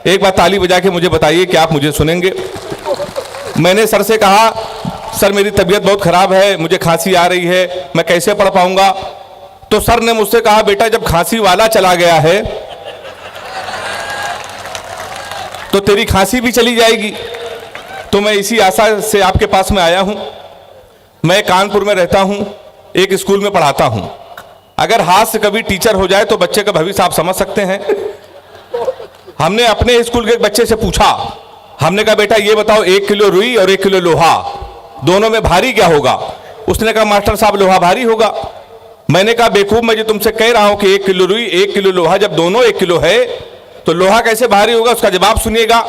एक बार ताली बजा के मुझे बताइए कि आप मुझे सुनेंगे। मैंने सर से कहा, सर मेरी तबीयत बहुत खराब है, मुझे खांसी आ रही है, मैं कैसे पढ़ पाऊंगा? तो सर ने मुझसे कहा, बेटा जब खांसी वाला चला गया है तो तेरी खांसी भी चली जाएगी। तो मैं इसी आशा से आपके पास में आया हूं। मैं कानपुर में रहता हूं, एक स्कूल में पढ़ाता हूं। अगर हाथ से कभी टीचर हो जाए तो बच्चे का भविष्य आप समझ सकते हैं। हमने अपने स्कूल के एक बच्चे से पूछा, हमने कहा बेटा ये बताओ 1 किलो रुई और 1 किलो लोहा दोनों में भारी क्या होगा? उसने कहा मास्टर साहब लोहा भारी होगा। मैंने कहा बेवकूफ, मैं जो तुमसे कह रहा हूं कि 1 किलो रुई 1 किलो लोहा, जब दोनों 1 किलो है तो लोहा कैसे भारी होगा? उसका जवाब सुनिएगा।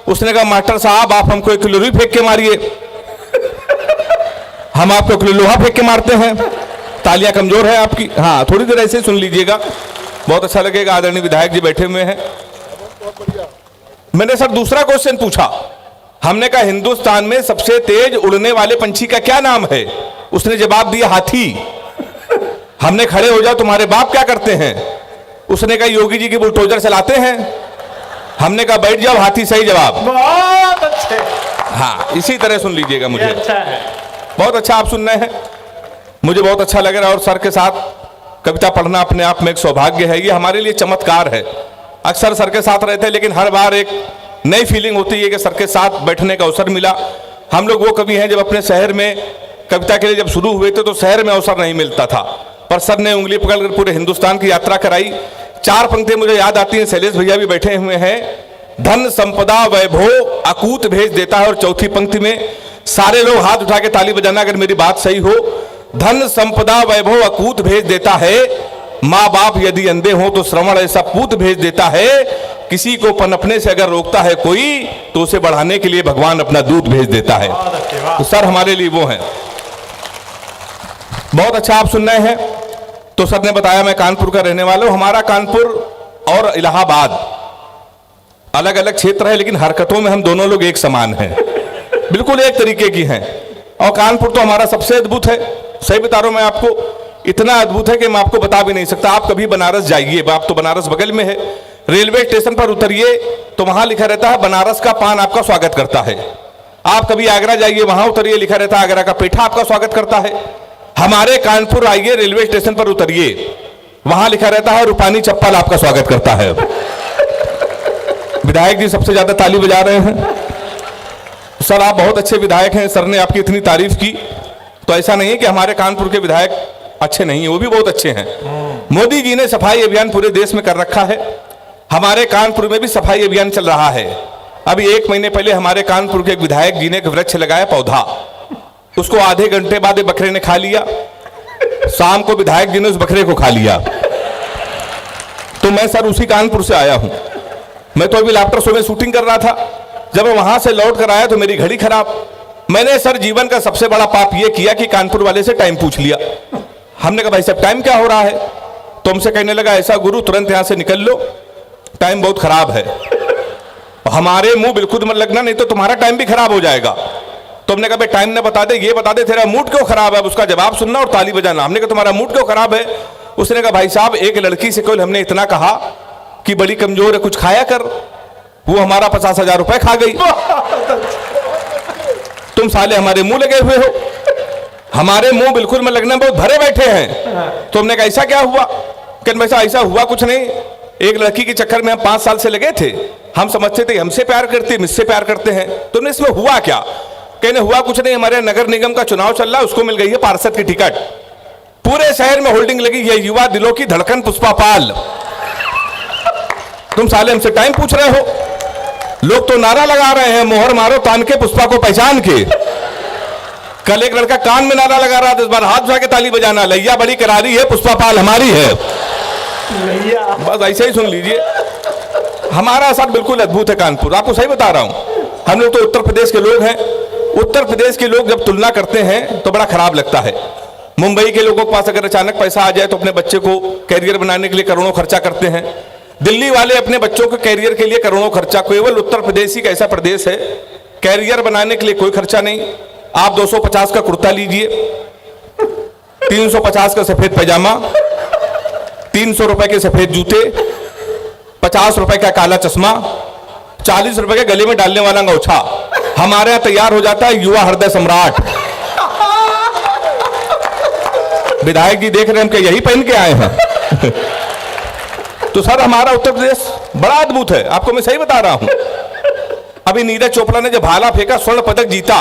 उसने कहा मास्टर साहब आप हमको 1 किलो रुई फेंक के मारिए, हम आपको 1 किलो लोहा फेंक के मारते हैं। तालियां कमजोर है आपकी। हाँ, थोड़ी देर ऐसे सुन लीजिएगा, बहुत अच्छा लगेगा। आदरणीय विधायक जी बैठे हुए हैं। मैंने सर दूसरा क्वेश्चन पूछा, हमने कहा हिंदुस्तान में सबसे तेज उड़ने वाले पंछी का क्या नाम है? उसने जवाब दिया हाथी। हमने खड़े हो जाओ तुम्हारे बाप क्या करते हैं? उसने कहा योगी जी की बुलडोजर चलाते हैं। हमने कहा बैठ जाओ, हाथी सही जवाब। बहुत अच्छे। हाँ, इसी तरह सुन लीजिएगा। मुझे अच्छा है, बहुत अच्छा आप सुन रहे हैं, मुझे बहुत अच्छा लग रहा है। और सर के साथ कविता पढ़ना अपने आप में एक सौभाग्य है, ये हमारे लिए चमत्कार है। अक्सर सर के साथ रहते हैं लेकिन हर बार एक नई फीलिंग होती है कि सर के साथ बैठने का अवसर मिला। हम लोग वो कवि हैं, जब अपने शहर में कविता के लिए जब शुरू हुए थे तो शहर में अवसर नहीं मिलता था, पर सर ने उंगली पकड़कर पूरे हिंदुस्तान की यात्रा कराई। 4 पंक्तियां मुझे याद आती हैं, शैलेश भैया भी बैठे हुए हैं। धन संपदा वैभव अकूत भेज देता है। और चौथी पंक्ति में सारे लोग हाथ उठा के ताली बजाना अगर मेरी बात सही हो। धन संपदा वैभव अकूत भेज देता है, माँ बाप यदि अंधे हो तो श्रवण ऐसा पूत भेज देता है। किसी को पनपने से अगर रोकता है कोई तो उसे बढ़ाने के लिए भगवान अपना दूध भेज देता है। तो सर हमारे लिए वो हैं। बहुत अच्छा आप सुन रहे हैं। तो सर ने बताया मैं कानपुर का रहने वाला हूं। हमारा कानपुर और इलाहाबाद अलग अलग क्षेत्र है, लेकिन हरकतों में हम दोनों लोग एक समान हैं, बिल्कुल एक तरीके की हैं। और कानपुर तो हमारा सबसे अद्भुत है, सही बता रहा हूं मैं आपको, इतना अद्भुत है कि मैं आपको बता भी नहीं सकता। आप कभी बनारस जाइए, आप तो बनारस बगल में है, रेलवे स्टेशन पर उतरिए तो वहां लिखा रहता है बनारस का पान आपका स्वागत करता है। आप कभी आगरा जाइए, वहां उतरिए, लिखा रहता है आगरा का पेठा आपका स्वागत करता है। हमारे कानपुर आइए, रेलवे स्टेशन पर उतरिए, वहां लिखा रहता है रूपानी चप्पल आपका स्वागत करता है। विधायक जी सबसे ज्यादा ताली बजा रहे हैं। सर आप बहुत अच्छे विधायक हैं, सर ने आपकी इतनी तारीफ की, तो ऐसा नहीं है कि हमारे कानपुर के विधायक अच्छे नहीं है, वो भी बहुत अच्छे हैं। मोदी जी ने सफाई अभियान पूरे देश में कर रखा है, हमारे कानपुर में भी सफाई अभियान चल रहा है। अभी 1 महीने पहले हमारे कानपुर के एक विधायक जी ने एक वृक्ष लगाया, पौधा, उसको आधे घंटे बाद बकरे ने खा लिया। शाम को विधायक जी ने उस बकरे को खा लिया। तो मैं सर उसी कानपुर से आया हूं। मैं तो अभी लाफ्टर शो में शूटिंग कर रहा था, जब मैं वहां से लौट कर आया तो मेरी घड़ी खराब। मैंने सर जीवन का सबसे बड़ा पाप यह किया कि कानपुर वाले से टाइम पूछ लिया। हमने कहा भाई साहब टाइम क्या हो रहा है? तो हमसे कहने लगा ऐसा गुरु तुरंत यहां से निकल लो, टाइम बहुत खराब है। हमारे मुंह बिल्कुल मत लगना, नहीं तो तुम्हारा टाइम भी खराब हो जाएगा। तो हमने कहा भाई टाइम ना बता दे, ये बता दे तेरा मूड क्यों खराब है, उसका जवाब सुनना और ताली बजाना। हमने कहा तुम्हारा मूड क्यों खराब है? उसने कहा भाई साहब एक लड़की से कल हमने इतना कहा कि बड़ी कमजोर है, कुछ खाया कर, वो हमारा 50,000 रुपए खा गई। तुम साले हमारे मुंह लगे हुए हो, हमारे मुंह बिल्कुल में लगना बहुत भरे बैठे हैं। तो हमने कहा ऐसा क्या हुआ? कहने वैसा ऐसा हुआ कुछ नहीं, एक लड़की के चक्कर में हम 5 साल से लगे थे, हम समझते थे हमसे प्यार करते, मुझसे प्यार करते हैं। तुमने इसमें हुआ क्या? कहने हुआ कुछ नहीं, हमारे नगर निगम का चुनाव चल रहा है, उसको मिल गई है पार्षद की टिकट। पूरे शहर में होल्डिंग लगी है, युवा दिलों की धड़कन पुष्पा पाल। तुम साले हमसे टाइम पूछ रहे हो? लोग तो नारा लगा रहे हैं मोहर मारो तान के पुष्पा को पहचान के। कल एक लड़का कान में नारा लगा रहा था, इस बार हाथ उठा के ताली बजाना, लैया बड़ी करारी है, पुष्पा पाल हमारी है। बस ऐसे ही सुन लीजिए, हमारा असर बिल्कुल अद्भुत है कानपुर, आपको सही बता रहा हूं। हम लोग तो उत्तर प्रदेश के लोग हैं, उत्तर प्रदेश के लोग जब तुलना करते हैं तो बड़ा खराब लगता है। मुंबई के लोगों के पास अगर अचानक पैसा आ जाए तो अपने बच्चे को कैरियर बनाने के लिए करोड़ों खर्चा करते हैं। दिल्ली वाले अपने बच्चों के कैरियर के लिए करोड़ों खर्चा। केवल उत्तर प्रदेश ही एक ऐसा प्रदेश है कैरियर बनाने के लिए कोई खर्चा नहीं। आप 250 का कुर्ता लीजिए, 350 का सफेद पैजामा, 300 रुपए के सफेद जूते, 50 रुपए का काला चश्मा, 40 रुपए के गले में डालने वाला अंगोछा, हमारे यहाँ तैयार हो जाता है युवा हृदय सम्राट। विधायक जी देख रहे हैं हम, क्या यही पहन के आए हैं? तो सर हमारा उत्तर प्रदेश बड़ा अद्भुत है, आपको मैं सही बता रहा हूं। अभी नीरज चोपड़ा ने जब भाला फेंका, स्वर्ण पदक जीता,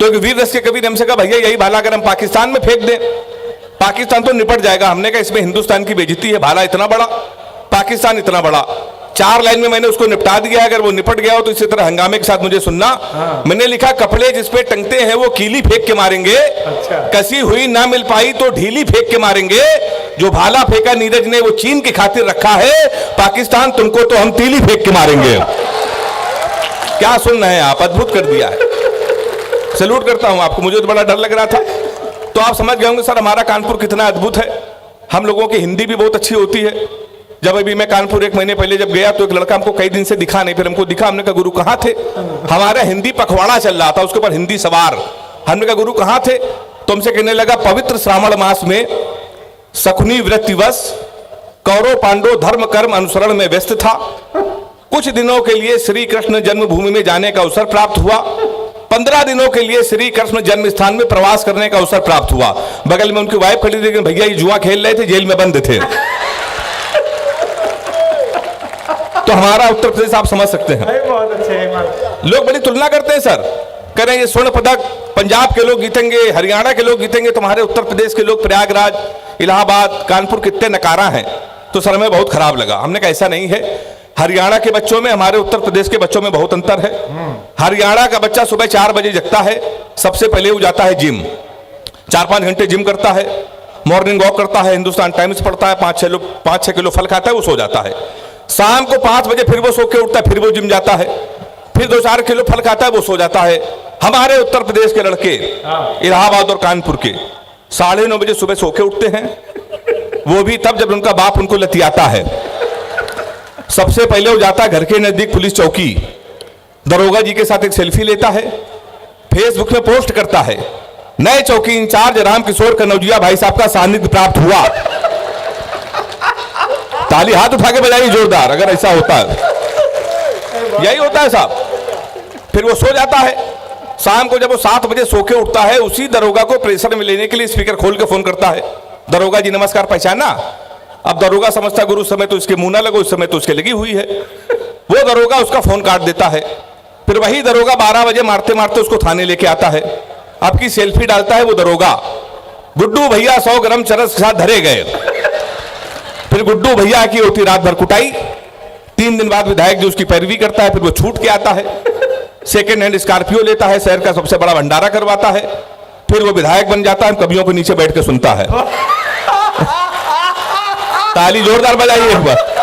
तो एक वीर रस के कबीर हमसे कहा भैया यही भाला अगर हम पाकिस्तान में फेंक दें, पाकिस्तान तो निपट जाएगा। हमने कहा इसमें हिंदुस्तान की बेइज्जती है, भाला इतना बड़ा, पाकिस्तान इतना बड़ा। 4 लाइन में मैंने उसको निपटा दिया। अगर वो निपट गया हो तो इसी तरह हंगामे के साथ मुझे सुनना। मैंने लिखा कपड़े जिस पे टंगते हैं वो कीली फेंक के मारेंगे, कसी हुई ना मिल पाई तो ढीली फेंक के मारेंगे। जो भाला फेंका नीरज ने वो चीन की खातिर रखा है, पाकिस्तान तुमको तो हम तीली फेंक के मारेंगे। क्या सुन रहे हैं आप, अद्भुत कर दिया है। सैल्यूट करता हूं आपको, मुझे तो बड़ा डर लग रहा था। तो आप समझ गए होंगे सर हमारा कानपुर कितना अद्भुत है। हम लोगों की हिंदी भी बहुत अच्छी होती है। जब अभी मैं कानपुर 1 महीने पहले जब गया तो एक लड़का हमको कई दिन से दिखा नहीं, फिर हमको दिखा। हमने कहा गुरु कहाँ थे? हमारा हिंदी पखवाड़ा चल रहा था, उसके ऊपर हिंदी सवार। हमने कहा गुरु कहाँ थे? तो हमसे कहने लगा पवित्र श्रावण मास में शकुनी वृत्तिवश कौरव पांडव धर्म कर्म अनुसरण में व्यस्त था। कुछ दिनों के लिए श्री कृष्ण जन्मभूमि में जाने का अवसर प्राप्त हुआ। 15 दिनों के लिए श्री कृष्ण जन्म स्थान में प्रवास करने का अवसर प्राप्त हुआ। बगल में उनकी वाइफ खड़ी थी, भैया ये जुआ खेल रहे थे, जेल में बंद थे। तो हमारा उत्तर प्रदेश आप समझ सकते हैं। बहुत अच्छे लोग बड़ी तुलना करते हैं सर, कह रहे हैं ये स्वर्ण पदक पंजाब के लोग जीतेंगे, हरियाणा के लोग जीतेंगे, तुम्हारे उत्तर प्रदेश के लोग प्रयागराज, इलाहाबाद, कानपुर कितने नकारा हैं। तो सर हमें बहुत खराब लगा। हमने कहा ऐसा नहीं है। हरियाणा के बच्चों में हमारे उत्तर प्रदेश के बच्चों में बहुत अंतर है। हरियाणा का बच्चा सुबह 4 बजे जगता है, सबसे पहले वो जाता है जिम, 4-5 घंटे जिम करता है, मॉर्निंग वॉक करता है, हिंदुस्तान टाइम्स पढ़ता है, 5-6 किलो फल खाता है, वो सो जाता है। शाम को 5 बजे फिर वो सो के उठता है, फिर वो जिम जाता है, फिर 2-4 किलो फल खाता है, वो सो जाता है। हमारे उत्तर प्रदेश के लड़के इलाहाबाद और कानपुर के 9:30 बजे सुबह सो के उठते हैं, वो भी तब जब उनका बाप उनको लतियाता है। सबसे पहले वो जाता है घर के नजदीक पुलिस चौकी, दरोगा जी के साथ एक सेल्फी लेता है, फेसबुक में पोस्ट करता है, नए चौकी इंचार्ज राम किशोर कनौजिया भाई साहब का सानिध्य प्राप्त हुआ। ताली हाथ उठा के बजाइए जोरदार अगर ऐसा होता है। यही होता है साहब। फिर वो सो जाता है। शाम को जब वो 7 बजे सो के उठता है, उसी दरोगा को प्रेशर में लेने के लिए स्पीकर खोल के फोन करता है, दरोगा जी नमस्कार, पहचाना? अब दरोगा समझता गुरु, उस समय तो इसके मुंह ना लगो, उस समय तो उसके लगी हुई है। वो दरोगा उसका फोन काट देता है। फिर वही दरोगा 12 बजे मारते मारते उसको थाने लेके आता है। अब की सेल्फी डालता है वो दरोगा, गुड्डू भैया 100 ग्राम चरस के साथ धरे गए। फिर गुड्डू भैया की होती रात भर कुटाई। 3 दिन बाद विधायक जी उसकी पैरवी करता है, फिर वो छूट के आता है, सेकेंड हैंड स्कॉर्पियो लेता है, शहर का सबसे बड़ा भंडारा करवाता है, फिर वो विधायक बन जाता है, कवियों के नीचे बैठ के सुनता है। ताली जोरदार बजाइए एक बार।